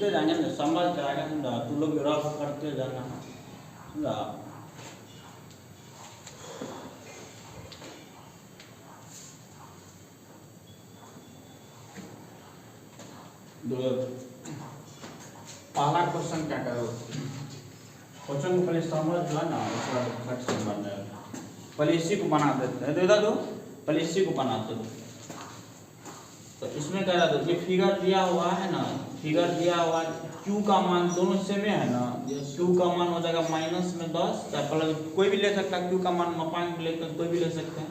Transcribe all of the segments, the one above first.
लिखते जाएंगे ना, समझ जाएगा, समझा। तू लोग रफ करते जाना, समझा। पहला क्वेश्चन क्या करो, क्वेश्चन को पहले समझ जो है ना, उसके बाद फट से बन जाएगा। पहले इसी को बना देते हैं, दे दो, पहले इसी को बनाते दो। तो इसमें क्या रहता है, ये फिगर दिया हुआ है ना, फिगर दिया हुआ Q का मान दोनों सेम है ना, Q का मान हो जाएगा माइनस में 10, या प्लस, कोई भी ले सकता है, Q का मान मपाएंगे लेकर कोई भी ले सकते हैं।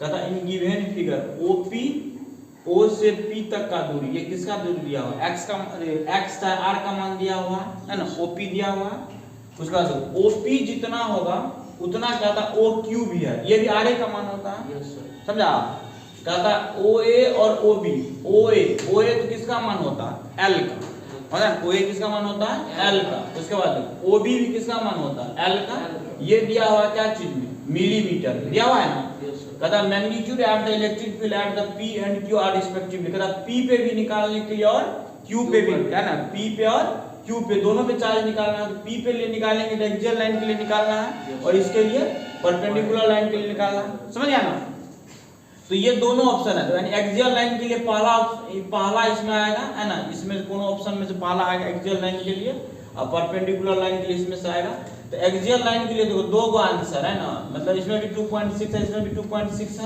कहता in given figure OP O से P तक का दूरी, ये किसका दूरी दिया हुआ है, x का r का मान दिया हुआ है ना, OP दिया हुआ है। उसके बाद OP जितना होगा उतना कहता OQ भी है, ये भी RA का मान होता है, समझा। कहता OA और OB, OA तो किसका मान होता है, L का, मतलब OA किसका मान होता है, L का। उसके बाद OB भी किसका मान होता है, L का। ये दिया हुआ क्या चीज में, मिलीमीटर दिया हुआ है ना। कहता magnitude at the electric field at the P and Q are respectively, कहता P पे भी निकालने के लिए और Q पे भी, है ना, P पे और Q पे दोनों पे चार्ज निकालना है। तो P पे लिए निकालेंगे तो एक्सियल लाइन के लिए निकालना है, और इसके लिए परपेंडिकुलर लाइन के लिए निकालना है, समझ गया ना। तो ये दोनों ऑप्शन है, तो यानी एक्सियल लाइन के लिए पहला इसमें आएगा, है ना, इसमें कोनो ऑप्शन में से पहला आएगा एक्सियल लाइन के लिए, और परपेंडिकुलर लाइन के लिए इसमें से आएगा। तो एक्सियल लाइन के लिए देखो दो गो आंसर है ना, मतलब इसमें भी 2.6 है, इसमें भी 2.6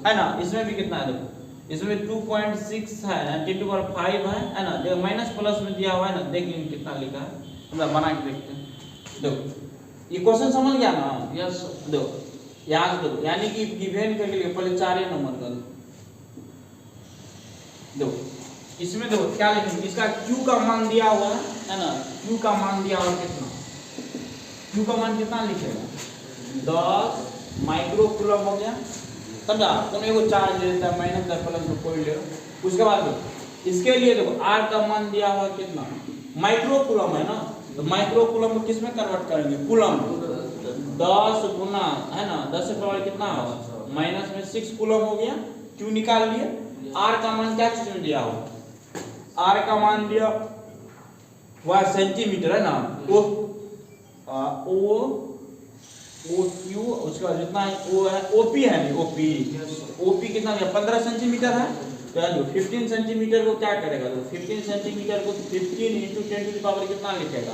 है ना, इसमें भी कितना है देखो, इसमें 2.6 है, 10⁵ है ना, देखो माइनस प्लस में दिया हुआ है ना, देख लेंगे कितना लिखा है, मतलब बना के देखते हैं। देखो ये क्वेश्चन समझ गया ना, यस। देखो यहाँ से देखो, यानी कि गिवन के लिए पहले 4 नंबर का देखो, इसमें देखो क्या लिखेंगे, इसका Q का मान दिया हुआ है ना, Q का मान दिया हुआ कितना, Q का मान कितना लिखेगा, 10 माइक्रो कूलम हो गया, समझा। तुम एगो चार्ज ले लेता है माइनस 10 प्लस में कोई ले। उसके बाद देखो इसके लिए देखो R का मान दिया हुआ कितना, माइक्रो कूलम है ना, तो माइक्रो कूलम को किस में कन्वर्ट करेंगे, कूलम, 10 गुना, है ना, 10 से पावर कितना होगा, माइनस में 6 कूलम हो गया। Q निकाल लिए। R का मान क्या चीज में दिया हुआ, R का मान दिया हुआ सेंटीमीटर है ना, O Q, उसके बाद जितना O है, OP है नहीं, OP कितना दिया, 15 सेंटीमीटर है। तो जो 15 सेंटीमीटर को क्या करेगा, तो 15 सेंटीमीटर को 15 × 10⁻⁴ कितना लिखेगा,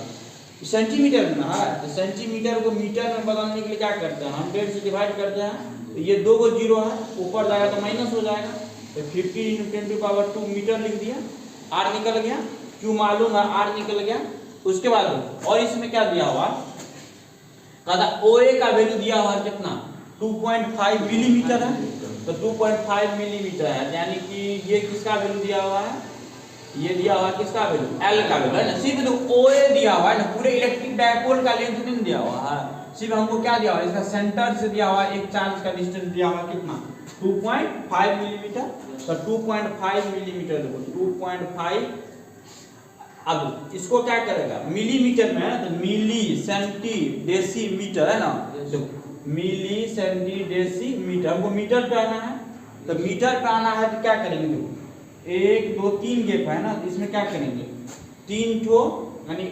सेंटीमीटर में ना, तो सेंटीमीटर को मीटर में बदलने के लिए क्या करते हैं, 100 से डिवाइड करते हैं। तो ये दो को जीरो है, ऊपर जाएगा तो माइनस हो जाएगा, तो 15 × 10⁻² मीटर लिख दिया, R निकल गया, Q मालूम है, R निकल गया। उसके बाद और इसमें क्या दिया हुआ, कहता OA का वैल्यू दिया हुआ कितना, 2.5 मिलीमीटर है, तो 2.5 मिलीमीटर है, यानी कि ये किसका वैल्यू दिया हुआ है, ये दिया हुआ किसका वैल्यू, L का वैल्यू है ना। सिर्फ तो OA दिया हुआ है ना, पूरे इलेक्ट्रिक डायपोल का लेंथ नहीं दिया हुआ है, सिर्फ हमको क्या दिया हुआ है, इसका सेंटर से दिया हुआ है, एक चार्ज का डिस्टेंस दिया हुआ कितना, 2.5 मिलीमीटर। तो 2.5 मिलीमीटर देखो, 2.5। अब इसको क्या करेगा, मिलीमीटर में है ना, तो मिली सेंटी डेसीमीटर है ना, देखो मिली सेंटी डेसीमीटर, हमको मीटर पे आना है। तो मीटर पे आना है तो क्या करेंगे, देखो 1 2 3 गैप है ना, तो इसमें क्या करेंगे, 3 ठो, यानी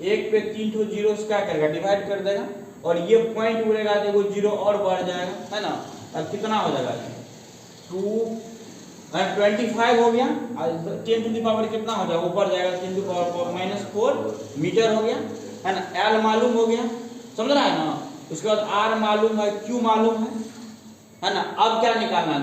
1 पे 3 ठो जीरो से क्या करेगा, डिवाइड कर देगा, और ये पॉइंट उड़ेगा तो वो जीरो और बढ़ जाएगा, है ना। अब कितना हो जाएगा, 25 हो गया, 10⁻⁴ कितना हो जाएगा, ऊपर जाएगा 10⁻⁻⁴ मीटर हो गया, है ना। L मालूम हो गया, समझ रहा है ना। उसके बाद R मालूम है, Q मालूम है ना। अब क्या निकालना है,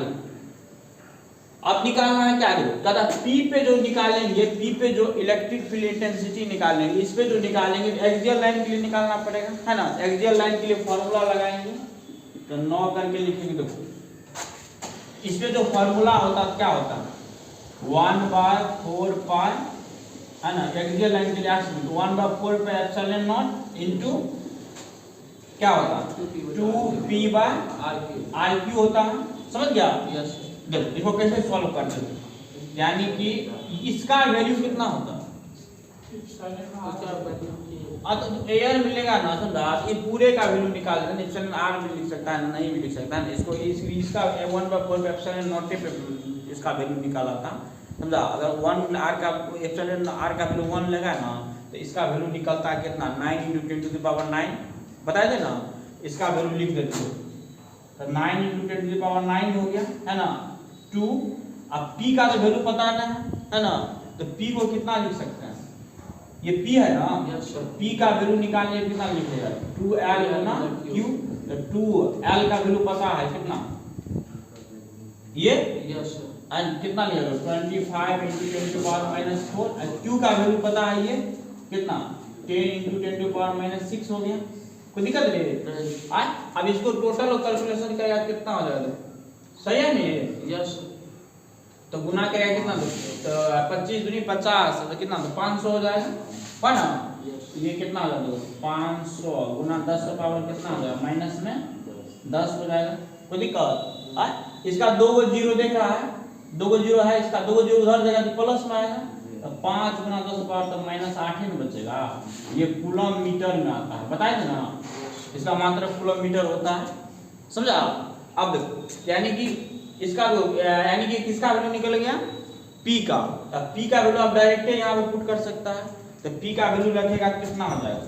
अब निकालना है क्या, देखो कहता P पे जो निकालेंगे, P पे जो इलेक्ट्रिक फील्ड इंटेंसिटी निकालेंगे, इस पे जो निकालेंगे एक्सियल लाइन के लिए निकालना पड़ेगा, है ना। एक्सियल लाइन के लिए फॉर्मूला लगाएंगे, तो 9 करके लिखेंगे। देखो इस पे जो फॉर्मूला होता है क्या होता है, 1/4 पाई, है ना, एक्सियल लाइन के लिए 1/4 पाई एप्सिलॉन नॉट इनटू क्या होता है, 2p/r³ होता है, समझ गया। यस। देखो इसको कैसे सॉल्व करते हैं, यानी कि इसका वैल्यू कितना होता है, तो एयर मिलेगा ना, समझा। ये पूरे का वैल्यू निकाल देना, एप्सिलॉन r भी लिख सकता है, नहीं भी लिख सकता है, इसको इसका 1/4 एप्सिलॉन नॉट पे इसका वैल्यू निकाला था। समझा। अगर 1 आर का एप्सिलॉन आर का वैल्यू 1 लगा ना तो इसका वैल्यू निकलता है कितना 9 × 10⁻9 बताए थे ना। इसका वैल्यू लिख देते हो तो 9 × 10⁻9 हो गया है ना 2। अब p का तो वैल्यू पता है ना, तो p को कितना लिख सकते हैं, ये p है ना, तो p का वैल्यू निकालने कितना लिखेगा 2l गुना q। तो 2l का वैल्यू पता है कितना ये एंड कितना लिखेगा 25 × 10⁻4 और q का वैल्यू पता है ये कितना 10 × 10⁻6 हो गया। कोई दिक्कत नहीं। अब इसको टोटल कैलकुलेशन करेगा कितना हो जाएगा, सही है नहीं यस। तो गुना करेगा कितना तो 25 दूनी 50 तो कितना तो 500 हो जाएगा है ना। ये कितना हो जाएगा 500 गुना 10 का पावर कितना हो जाएगा माइनस में 10 हो जाएगा। कोई दिक्कत। इसका 2 गो जीरो देख रहा है, 2 गो जीरो है, इसका 2 गो जीरो उधर देगा तो प्लस में आएगा। तो 5 गुना 10 पावर तो माइनस 8 ही में बचेगा। ये कूलम मीटर में आता है, बताए थे ना, इसका मात्रा कूलम मीटर होता है, समझा। अब देखो यानी कि इसका यानी कि किसका वैल्यू निकल गया p का। अब p का वैल्यू आप डायरेक्ट यहाँ पे पुट कर सकता है। तो p का वैल्यू रखेगा कितना हो जाएगा,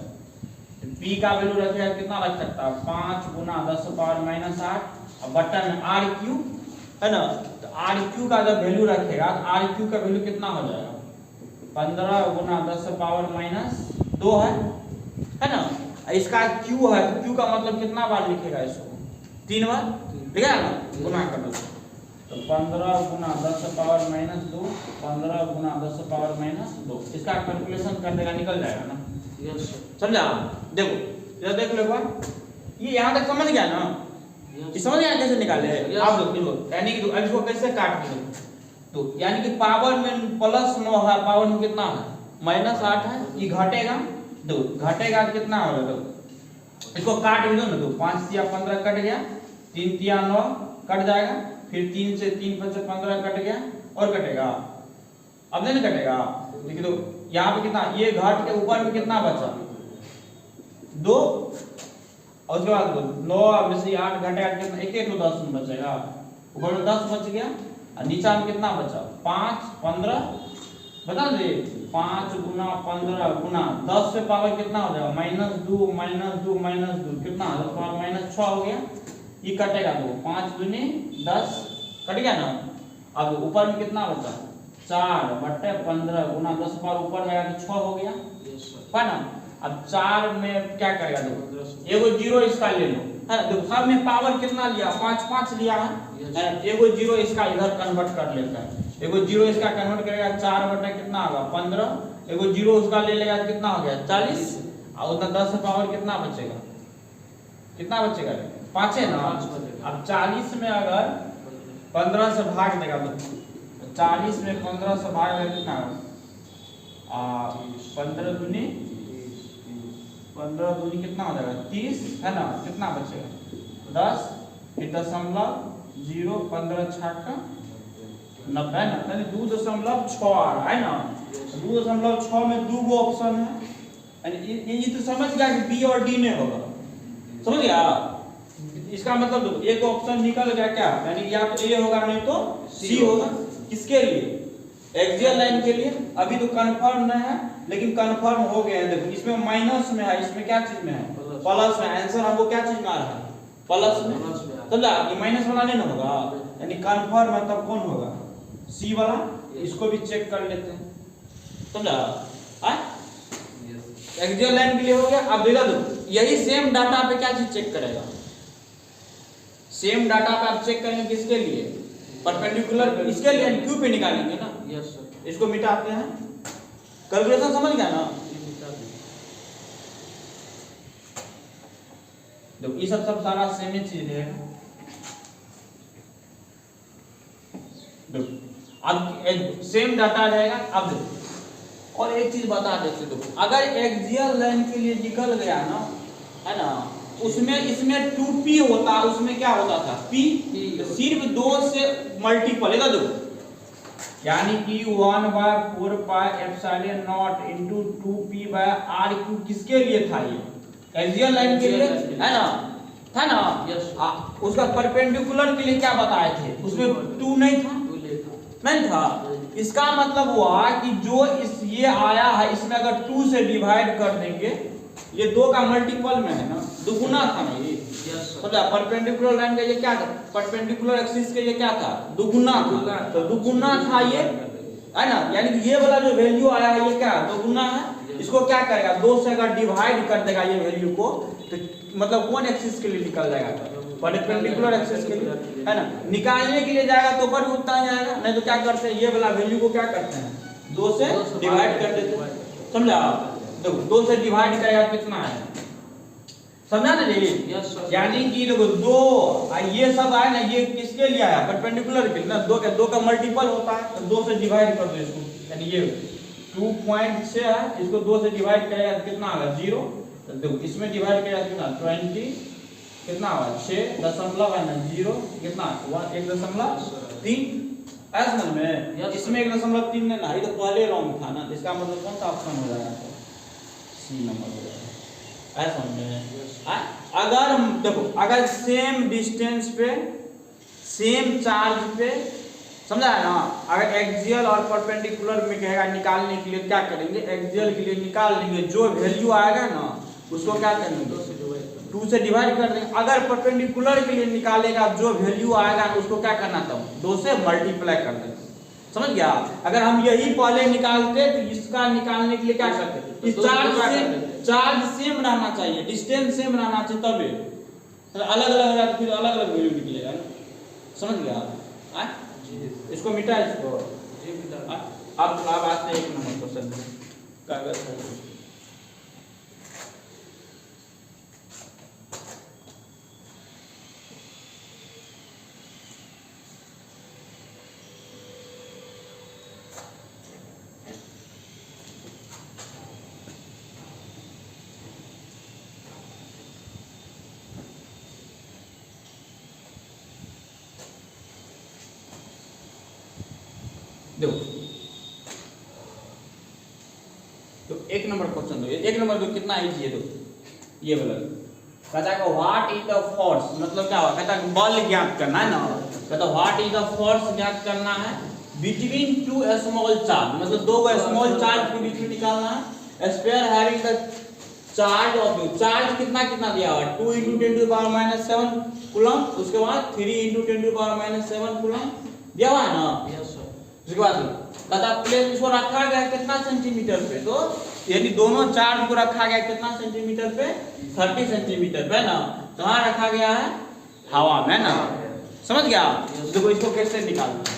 p का वैल्यू रखेगा कितना रख सकता है 5 गुना 10 पावर माइनस 8 और बटन में rq है ना। तो rq का जब वैल्यू रखेगा तो rq का वैल्यू कितना हो जाएगा 15 गुना 10 पावर माइनस 2 है ना। इसका q है तो q का मतलब कितना बार लिखेगा इसको 3 बार लिखा है ना, गुना कर दो। तो 15 गुना 10 पावर माइनस 2 15 गुना 10 पावर माइनस 2 इसका कैलकुलेशन कर देगा निकल जाएगा ना यस। समझा। देखो इधर देख लो एक बार, ये यहाँ तक समझ गया ना, ये समझ गया कैसे निकाले आप लोग। यानी कि अब इसको कैसे काट दो तो यानी कि पावर में प्लस 9 है, पावर में कितना है माइनस 8 है, ये घटेगा दो घटेगा कितना होगा तो इसको काट भी दो ना। तो 5 × 15 कट गया, 3 × 9 कट जाएगा, फिर 3 से 3 × 5 15 कट गया और कटेगा। अब नहीं कटेगा देखिए तो यहाँ पे कितना ये घट के ऊपर में कितना बचा 2 और उसके बाद 9 में से 8 घटेगा कितना 1 तो 10 में बचेगा, ऊपर में 10 बच गया और नीचा में कितना बचा 5 15 बता दे 5 गुना 15 गुना 10 से पावर कितना हो जाएगा -2 -2 कितना पावर -6 हो गया। ये कटेगा तो 5 दूनी 10 कट गया ना। अब ऊपर में कितना बचा 4/15 गुना 10 पावर ऊपर गया तो 6 हो गया है ना। अब 4 में क्या करेगा देखो एगो जीरो इसका ले लो है ना। देखो सब में पावर कितना लिया 5 लिया है, एगो जीरो इसका इधर कन्वर्ट कर लेता है, एगो जीरो इसका कन्वर्ट करेगा 4 कितना होगा 15, एगो जीरो उसका ले लेगा कितना हो गया 40 और उधर 10 पावर कितना बचेगा 5 है ना। अब 40 में अगर 15 से भाग देगा तो 40 में 15 से भाग देगा कितना 15 दूनी कितना हो जाएगा 30 है ना। कितना बचेगा 10 फिर 0.0 15 छाका 90 है ना, यानी 2.6 आ रहा है ना। 2.6 में 2 गो ऑप्शन है, ये तो समझ गया कि बी और डी नहीं होगा, समझ गया। इसका मतलब एक ऑप्शन निकल गया क्या, यानी या तो ए होगा नहीं तो सी होगा। किसके लिए एक्सियल लाइन के लिए अभी तो कंफर्म नहीं है लेकिन कंफर्म हो गया है। देखो इसमें माइनस में है, इसमें क्या चीज में है प्लस में। आंसर हमको क्या चीज में आ रहा है प्लस में, समझा। ये माइनस वाला नहीं ना होगा, यानी कंफर्म है तब कौन होगा सी वाला। इसको भी चेक कर लेते हैं, समझा। एक्सियल लाइन के लिए हो गया। अब देखा दो यही सेम डाटा पे क्या चीज चेक करेगा, सेम डाटा पे आप चेक करेंगे किसके लिए परपेंडिकुलर, इसके लिए क्यू पे निकालेंगे ना। Yes sir. इसको मिटाते हैं, कैलकुलेशन समझ गया ना। देखो ये सब सारा सेम ही चीज है। अब सेम डाटा रहेगा। अब देखो और एक चीज बता देते देखो, अगर एक्सियल लाइन के लिए निकल गया ना है ना, उसमें इसमें 2p होता, उसमें क्या होता था p, सिर्फ 2 से मल्टीपल है देखो, यानी कि 1/4 pi epsilon not into 2p/r³ किसके लिए था ये एक्सियल लाइन के लिए है ना, था ना। उसका परपेंडिकुलर के लिए क्या बताए थे, उसमें 2 नहीं था, नहीं था, इसका मतलब हुआ कि जो इस ये आया है इसमें अगर 2 से डिवाइड कर देंगे, ये 2 का मल्टीपल में है ना, दुगुना था ना ये, समझा। परपेंडिकुलर लाइन का ये क्या था, परपेंडिकुलर एक्सिस का ये क्या था, दुगुना था, तो दुगुना था ये, है ना। यानी कि ये वाला जो वैल्यू आया है ये क्या दुगुना है। इसको क्या करेगा, 2 से अगर डिवाइड कर देगा ये वैल्यू को, तो मतलब कौन एक्सिस के लिए निकल जाएगा, परपेंडिकुलर एक्सिस के लिए, है ना। निकालने के लिए जाएगा तो ऊपर भी उतना ही आएगा, नहीं तो क्या करते हैं, ये वाला वैल्यू को क्या करते हैं, 2 से डिवाइड कर देते हैं, समझा। देखो 2 से डिवाइड करेगा कितना है, समझा ना जी। यानी कि देखो 2 ये सब आया ना, ये किसके लिए आया, परपेंडिकुलर के लिए ना, 2 का मल्टीपल होता है, तो 2 से डिवाइड कर दो इसको, यानी ये 2.6 है, इसको 2 से डिवाइड करेगा तो कितना आएगा 0, तो देखो इसमें डिवाइड करेगा कितना 20, कितना हुआ 6 दशमलव है ना 0, कितना 1.3 ऐसा में, इसमें 1.3 ना, ये तो पहले रॉन्ग था ना, इसका मतलब कौन सा ऑप्शन हो जाएगा, सी नंबर हो जाएगा, ऐसा में। अगर देखो अगर सेम डिस्टेंस पे सेम चार्ज पे, समझा है ना, अगर एक्सियल और परपेंडिकुलर में कहेगा निकालने के लिए क्या करेंगे, एक्सियल के लिए निकाल लेंगे, जो वैल्यू आएगा ना उसको क्या करेंगे 2 से डिवाइड कर देंगे। अगर परपेंडिकुलर के लिए निकालेगा जो वैल्यू आएगा उसको क्या करना था 2 से मल्टीप्लाई कर देंगे, समझ गया। अगर हम यही पहले निकालते तो इसका निकालने के लिए क्या करते, चार्ज सेम रहना चाहिए, डिस्टेंस सेम रहना चाहिए, तभी अलग अलग होगा तो फिर अलग अलग वैल्यू निकलेगा, समझ गया। इसको मिटा, इसको अब आते हैं 1 नंबर क्वेश्चन कागज है। देखो तो 1 नंबर क्वेश्चन दो, 1 नंबर तो कितना इजी है, तो ये वाला कहता है व्हाट इज द फोर्स, मतलब क्या हुआ, कहता है बल ज्ञात करना है ना, कहता है व्हाट इज द फोर्स ज्ञात करना है बिटवीन 2 स्मॉल चार्ज, मतलब 2 स्मॉल चार्ज के बीच में निकालना है। Sphere having the charge of, charge कितना कितना दिया हुआ 2 × 10⁻⁷ कूलम, उसके बाद 3 × 10⁻⁷ कूलम दिया हुआ है ना। उसके बाद कहता प्लेस, इसको रखा गया कितना सेंटीमीटर पे, तो यानी दोनों चार्ज को रखा गया कितना सेंटीमीटर पे, 30 सेंटीमीटर पे ना। कहाँ रखा गया है, हवा में ना, समझ गया। देखो इसको कैसे निकालना है,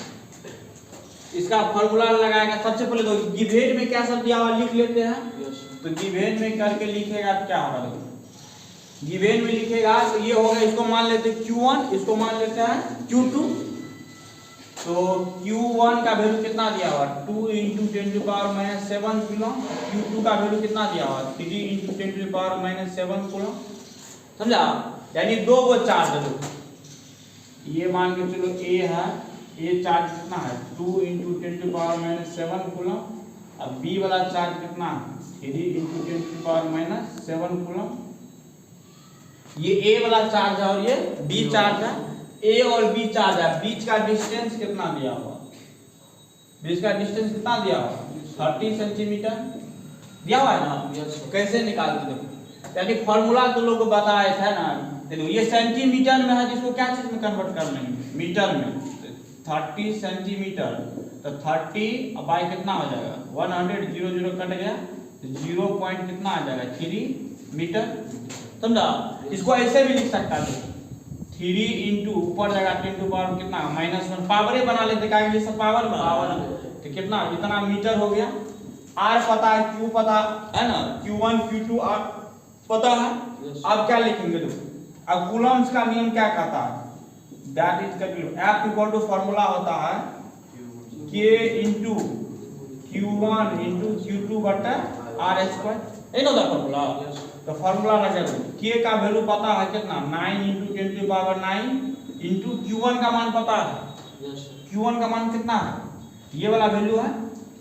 इसका फॉर्मूला लगाएगा। सबसे पहले तो गिवन में क्या सब दिया हुआ लिख लेते हैं, तो गिवन में करके लिखेगा तो क्या होगा, देखो गिवन में लिखेगा तो ये होगा, इसको मान लेते हैं Q1, इसको मान लेते हैं Q2, तो Q1 का वैल्यू कितना दिया हुआ 2 × 10⁻⁷ कूलम, Q2 का वैल्यू कितना दिया हुआ 3 × 10⁻⁷ कूलम, समझा। यानी 2 गो चार्ज है, ये मान के चलो A है, A चार्ज कितना है 2 × 10⁻⁷ कूलम, अब B वाला चार्ज कितना है 3 × 10⁻⁷ कूलम। ये A वाला चार्ज है और ये B चार्ज है, A और B चार्ज है, बीच का डिस्टेंस कितना दिया हुआ, बीच का डिस्टेंस कितना दिया हुआ 30 सेंटीमीटर दिया हुआ है ना। कैसे निकालते देखो, यानी फॉर्मूला तो लोग बताए थे ना, देखो ये सेंटीमीटर में है, जिसको क्या चीज में कन्वर्ट कर लेंगे मीटर में, 30 सेंटीमीटर, तो 30 बाय कितना हो जाएगा 100, 0 0 कट गया, 0 पॉइंट कितना आ जाएगा 3 मीटर, समझा। इसको ऐसे भी लिख सकता है 3 × ऊपर जाएगा 10 टू पावर कितना -1, पावर बना लेते क्या, ये सब पावर तो कितना इतना मीटर हो गया। R पता है, Q पता है ना, Q1 Q2 R पता है। अब क्या लिखेंगे देखो, अब कूलम्स का नियम क्या कहता है, that is F equal to formula होता है K × Q1 × Q2 बटा R², यही ना फॉर्मूला। तो फॉर्मूला लगा दो, K का वैल्यू पता है कितना 9 × 10⁻⁹ इंटू Q1 का मान पता है, Q1 का मान कितना है ये वाला वैल्यू है,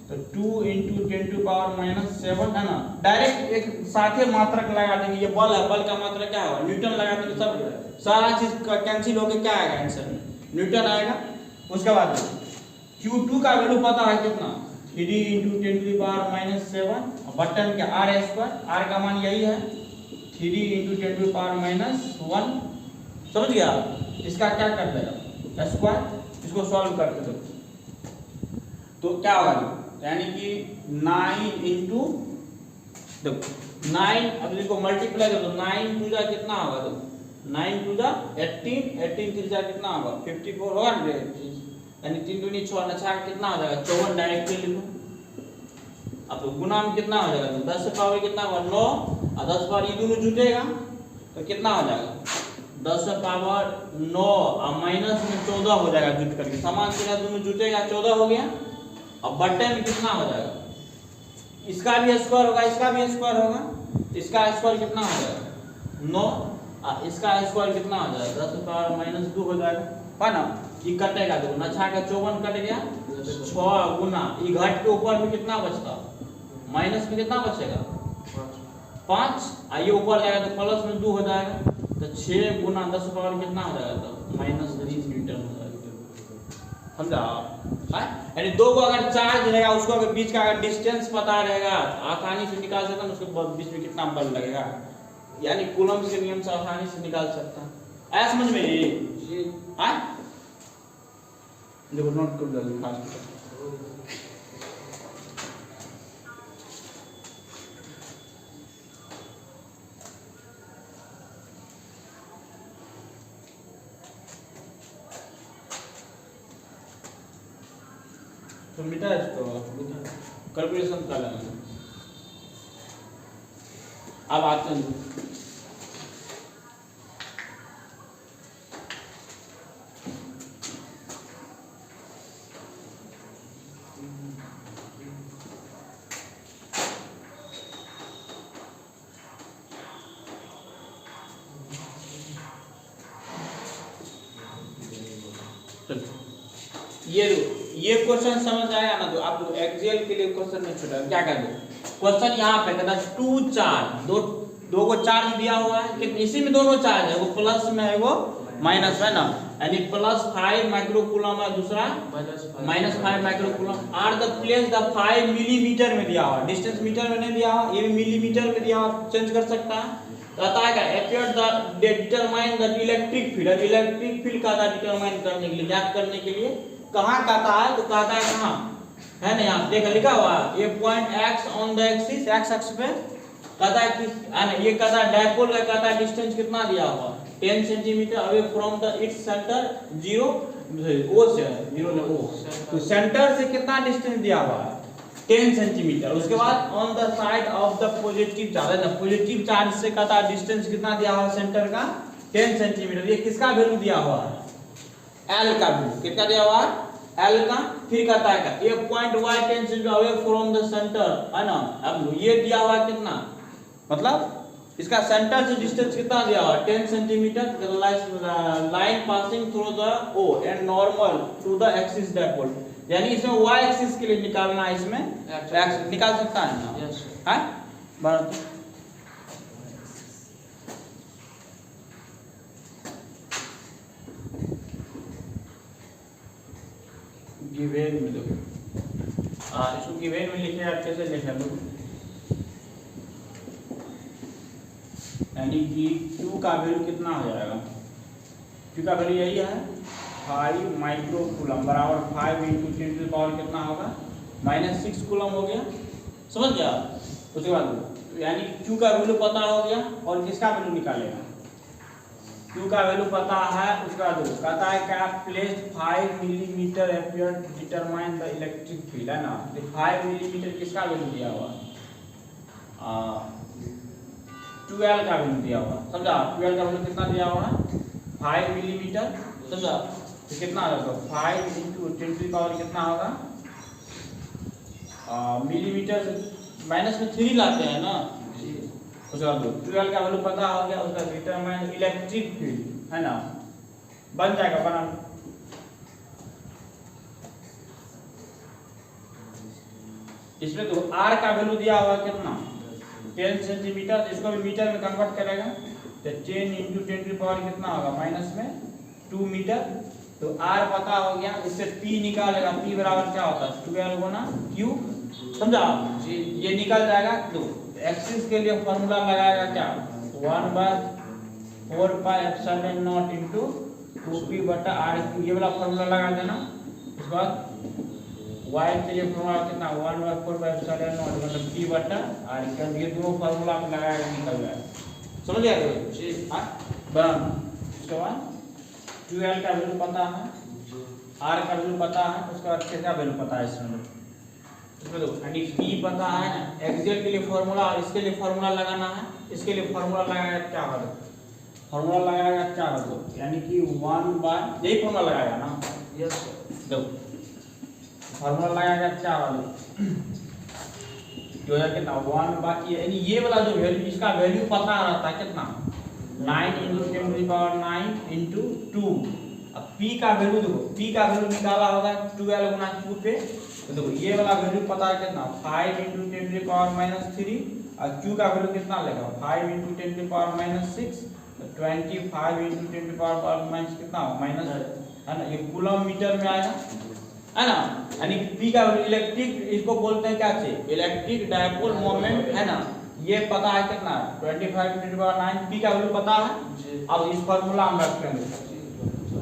तो 2 × 10⁻⁷ है ना। डायरेक्ट एक साथे मात्रक लगा देंगे, ये बल है, बल का मात्रक क्या होगा न्यूटन लगा देंगे, सब सारा चीज कैंसिल होके क्या आएगा आंसर में न्यूटन आएगा। उसके बाद Q2 का वैल्यू पता है कितना 3 × 10⁻⁷ बटन के r², r का मान यही है 3 × 10⁻⁻1। समझ गया? इसका क्या कर देगा स्क्वायर, इसको सॉल्व करके दो तो क्या होगा, यानी कि 9 इंटू देखो 9, अब इसको मल्टीप्लाई कर दो 9 टू जा कितना होगा, तो 9 टू जा 18, 18 3 जा कितना होगा 54 होगा ना, यानी 3 दूनी 6 9 कितना हो जाएगा 54, डायरेक्ट लिखो। अब तो गुना में कितना हो जाएगा, तो 10 से पावर कितना होगा 9, और 10 पावर ये दोनों जुटेगा तो कितना हो जाएगा 10 से पावर 9 और माइनस में 14 हो जाएगा, जुट करके समान से दोनों जुटेगा 14 हो गया। अब बटन में कितना हो जाएगा, इसका भी स्क्वायर होगा, इसका भी स्क्वायर होगा, इसका स्क्वायर कितना हो जाएगा 9, और इसका स्क्वायर कितना हो जाएगा 10 से पावर -2 हो जाएगा, है ना। ये कटेगा तो 9 का 54 कट गया, 6 गुना ये घट के ऊपर में कितना बचता, माइनस में कितना बचेगा 5, और ये ऊपर जाएगा तो प्लस में 2 हो जाएगा, तो 6 गुना 10 पावर कितना हो जाएगा, तो -30 न्यूटन हो जाएगा। समझा? यानी दो को अगर चार्ज रहेगा, उसको अगर बीच का अगर डिस्टेंस पता रहेगा आसानी से निकाल सकता है, उसके बीच में कितना बल लगेगा, यानी कूलम्ब के नियम से आसानी से निकाल सकता है। ऐसा समझ में ये हाँ देखो नोट कर जल्दी फास्ट। तो मिटा इसको कैलकुलेशन कर लेना। अब आते हैं ये क्वेश्चन समझ आया ना, तो आप एक्सियल के लिए क्वेश्चन में छोटा क्या कर दो, क्वेश्चन यहाँ पे कहता 2 चार्ज, दो को चार्ज दिया हुआ है, कि इसी में दोनों चार्ज है, वो प्लस में है वो माइनस में ना, यानी +5 माइक्रोकूलम है, दूसरा -5 microcoulomb. Are the place the 5 millimetre में दिया हुआ, डिस्टेंस मीटर में नहीं दिया हुआ, ये भी मिलीमीटर में दिया हुआ, चेंज कर सकता है। कहता है क्या appear the determine the electric field, electric field का डिटरमाइन करने के लिए, ज्ञात करने के लिए कहाँ कहता है, तो कहता है कहाँ है ना, यहाँ देखा लिखा हुआ है, ये point x on the axis, x अक्ष पे कहता है कि ये कहता है डायपोल का कहता है डिस्टेंस कितना दिया हुआ 10 centimetre away from the its centre 0 ओ से 0 ने ओ, तो सेंटर से कितना डिस्टेंस दिया हुआ है 10 सेंटीमीटर। उसके बाद on the side of the positive charge, ना पॉजिटिव चार्ज से कहता है डिस्टेंस कितना दिया हुआ सेंटर का 10 सेंटीमीटर। ये किसका वैल्यू दिया हुआ है L का वैल्यू, कितना दिया हुआ है L का। फिर कहता है क्या ये point y 10 centimetre away from the centre, है ना। अब ये दिया हुआ कितना, मतलब इसका सेंटर से डिस्टेंस कितना दिया हुआ 10 centimetre, line passing through the O and normal to the axis dipole, यानी इसमें y एक्सिस के लिए निकालना है, इसमें x निकाल सकता है ना, यस है बराबर। गिवन में दो इसको गिवन में लिखे अच्छे से लिख लो, यानी कि Q का वैल्यू कितना हो जाएगा, Q का वैल्यू यही है 5 माइक्रोकूलम बराबर 5 × 10⁻⁻ कितना होगा -6 कूलम हो गया। समझ गया? उसके बाद यानी Q का वैल्यू पता हो गया, और किसका वैल्यू निकालेगा Q का वैल्यू पता है। उसका कहता है क्या place 5 millimetre appear determine the electric field, है ना। 5 मिलीमीटर किसका वैल्यू दिया हुआ 12 का वैल्यू दिया हुआ, समझा। 12 का वैल्यू कितना दिया हुआ 5 मिलीमीटर, समझा। तो कितना होगा 5 × 10⁻⁻ कितना होगा मिलीमीटर माइनस में 3 लाते हैं ना, उसका 12 का वैल्यू पता हो गया। उसका डिटरमाइन इलेक्ट्रिक फील्ड, है ना, बन जाएगा बना। इसमें तो r का वैल्यू दिया हुआ कितना 10 सेंटीमीटर, इसको भी मीटर में कन्वर्ट करेगा तो 10 × 10⁻⁻ कितना होगा माइनस में 2 मीटर, तो r पता हो गया, इससे p निकालेगा, p बराबर क्या होता है 12 गुना q, समझा जी। ये निकल जाएगा। तो एक्सिस के लिए फॉर्मूला लगाएगा क्या 1/4 pi epsilon not into 2p बटा r, ये वाला फॉर्मूला लगा देना। उसके बाद y के लिए फॉर्मूला कितना 1/4 पाई एप्सिलॉन नॉट मतलब p बटा r, ये दोनों फॉर्मूला आप लगाएगा निकल जाएगा, समझ गया जी। हां बराबर। उसके बाद 12 का वैल्यू पता है, r का वैल्यू पता है, उसके बाद क्या वैल्यू पता है इसमें तो यानी p पता है ना, एक्सियल के लिए फार्मूला और इसके लिए फार्मूला लगाना है। इसके लिए फार्मूला लगाएगा क्या होगा, फार्मूला लगाएगा क्या होगा यानी कि 1 बाय, यही फार्मूला लगाएगा ना, यस देखो फार्मूला लगाएगा क्या होगा जो है कितना 1 बाकी, यानी ये वाला जो वैल्यू, इसका वैल्यू पता रहता है कितना 9 × 10⁹ इनटू 2। अब p का वैल्यू देखो, p का वैल्यू निकाला होगा 12 गुना q पे, तो देखो ये वाला वैल्यू पता है कितना 5 × 10⁻³ और q का वैल्यू कितना लेगा 5 × 10⁻⁶, तो 25 × 10⁻⁻ कितना माइनस है ना, ये कूलम मीटर में आएगा है ना। यानी p का वैल्यू इलेक्ट्रिक, इसको बोलते हैं क्या चाहिए इलेक्ट्रिक डायपोल मोमेंट है ना, ये पता है कितना 25 × 10⁹ p का वैल्यू पता है। अब इस फार्मूला हम रखेंगे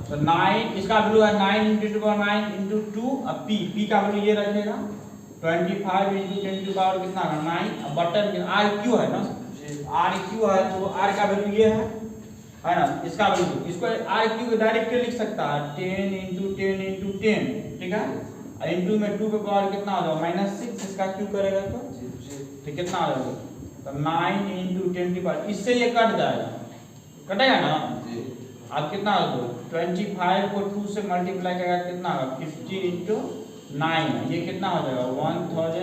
तो 9, इसका वैल्यू है 9 × 10⁹ इनटू 2, अब p का वैल्यू ये रखेगा 25 × 10⁻⁹ कितना है 9, अब बटन r q है ना, r q है तो r का वैल्यू ये है ना, इसका वैल्यू इसको r q डायरेक्ट लिख सकता है 10 × 10 × 10, ठीक है। इनटू में 2 पे पावर कितना हो जाएगा -6, इसका q करेगा तो कितना आ जाएगा तो 9 × 10⁻, इससे ये कट जाएगा, कटेगा ना। अब कितना होगा 25 को 2 से मल्टीप्लाई करेगा कितना होगा 50 × 9, ये कितना हो जाएगा 1000 ×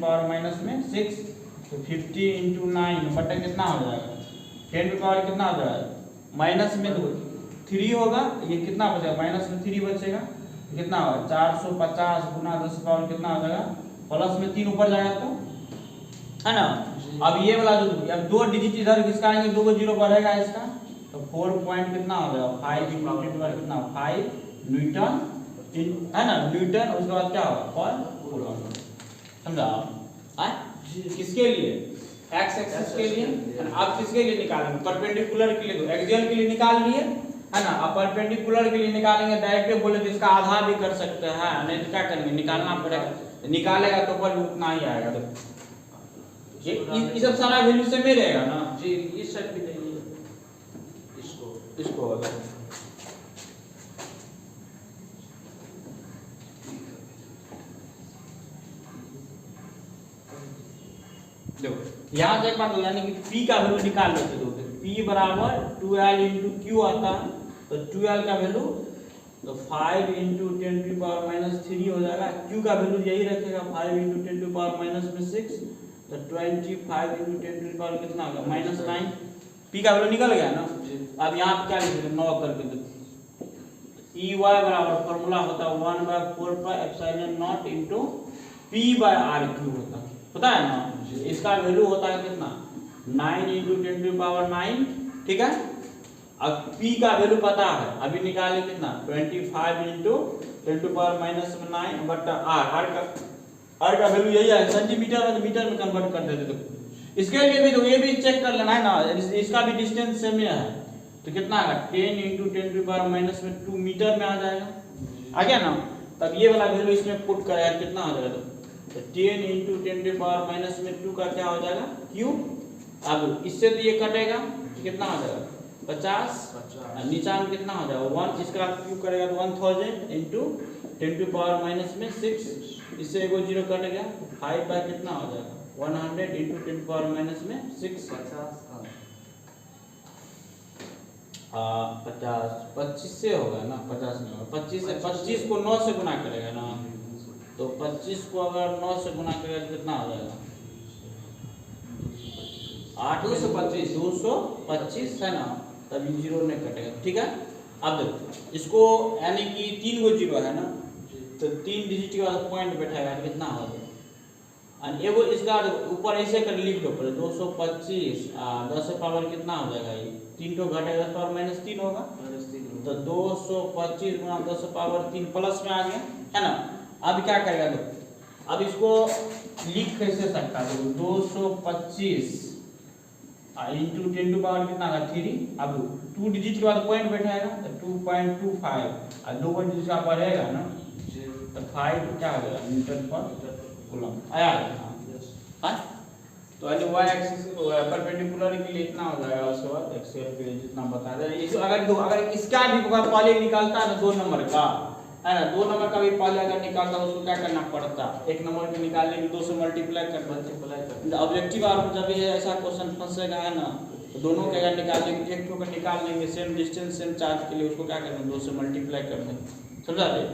10⁻⁻6, तो 50 × 9 बटा कितना हो जाएगा 10 की पावर कितना हो जाएगा माइनस में 3 होगा, ये कितना बचेगा माइनस में 3 बचेगा, कितना होगा 450 गुना 10 की पावर कितना हो जाएगा प्लस में 3 ऊपर जाएगा तो है ना। अब ये वाला जो अब 2 डिजिट इधर किसका आएंगे, 2 को 0 बढ़ेगा इसका, तो 4 पॉइंट कितना हो जाएगा 5 × कितना 5 न्यूटन है ना, न्यूटन। उसके बाद क्या होगा पर कूलम, समझा किसके लिए x एक्सिस के लिए। आप किसके लिए निकालेंगे परपेंडिकुलर के लिए, तो एक्सियल के लिए निकाल लिए है ना। अब परपेंडिकुलर के लिए निकालेंगे डायरेक्ट बोले तो इसका आधा भी कर सकते हैं, नहीं तो क्या करेंगे निकालना पड़ेगा, निकालेगा तो पर उतना ही आएगा। तो ये सब सारा वैल्यू से में रहेगा ना जी, इस साइड भी नहीं है, इसको होगा देखो यहाँ से एक बात यानी कि p का वैल्यू निकाल लेते हो, p बराबर 12 × q आता है, तो 12 का वैल्यू तो 5 × 10⁻³ हो जाएगा, q का वैल्यू यही रखेगा 5 × 10⁻⁶, तो 25 × 10⁻⁻ कितना होगा -9, p का वैल्यू निकल गया ना। अब यहाँ पे क्या लिखेंगे 9 करके दो, Ey बराबर फॉर्मूला होता है 1/4 pi epsilon not into p/r³ होता है, पता है ना। इसका वैल्यू होता है कितना 9 × 10⁻⁹, ठीक है। अब p का वैल्यू पता है, अभी निकाले कितना 25 × 10⁻⁻9 बटा r का वैल्यू यही है, सेंटीमीटर में मीटर में कन्वर्ट कर देते। तो इसके लिए भी तो ये भी चेक कर लेना है ना, इसका भी डिस्टेंस सेम है, तो कितना आएगा 10 × 10⁻⁻2 मीटर में आ जाएगा, आ गया ना। तब ये वाला वैल्यू इसमें पुट करेगा कितना हो जाएगा, तो 10 × 10⁻⁻2 का क्या हो जाएगा q। अब इससे तो ये कटेगा कितना हो जाएगा 50, नीचा में कितना हो जाएगा 1, इसका q करेगा तो 1000 × 10⁻⁶, इससे एगो 0 कट गया, 5 बाय कितना हो जाएगा 100 × 10⁻�6, 50 25 से होगा ना, 50 नहीं होगा 25 से, 25 को 9 से गुना करेगा ना, तो 25 को अगर 9 से गुना करेगा तो कितना हो जाएगा 225 है ना, तभी 0 नहीं कटेगा, ठीक है। अब देखो इसको यानी कि 3 गो 0 है ना, तो 3 डिजिट के बाद पॉइंट बैठेगा कितना होगा और एगो इसका ऊपर ऐसे कर लिख दो पहले 225 10 पावर कितना हो जाएगा ये 3 तो घटेगा 10 पावर -3 होगा तो 225 गुणा 10 पावर 3 प्लस में आ गया है ना। अब क्या करेगा तो अब इसको लिख कैसे सकता है 225 इंटू 10 टू पावर कितना होगा 3 अब 2 डिजिट के बाद पॉइंट बैठाएगा तो 2.25 और 2 डिजिट का बढ़ेगा ना तो 5 क्या हो जाएगा न्यूटन पर कूलम आया हाँ। तो अरे y एक्सिस परपेंडिकुलर के लिए इतना हो जाएगा उसके बाद एक्सेल के लिए जितना बता दे इस अगर इसका भी पहले निकालता है ना 2 नंबर का है ना 2 नंबर का भी पहले अगर निकालता है उसको क्या करना पड़ता 1 नंबर के निकालने के 2 से मल्टीप्लाई करना ऑब्जेक्टिव और जब ये ऐसा क्वेश्चन फंसेगा है ना तो दोनों के अगर निकाल लेंगे एक को निकाल लेंगे सेम डिस्टेंस सेम चार्ज के लिए उसको क्या करना 2 से मल्टीप्लाई कर दें समझा रहे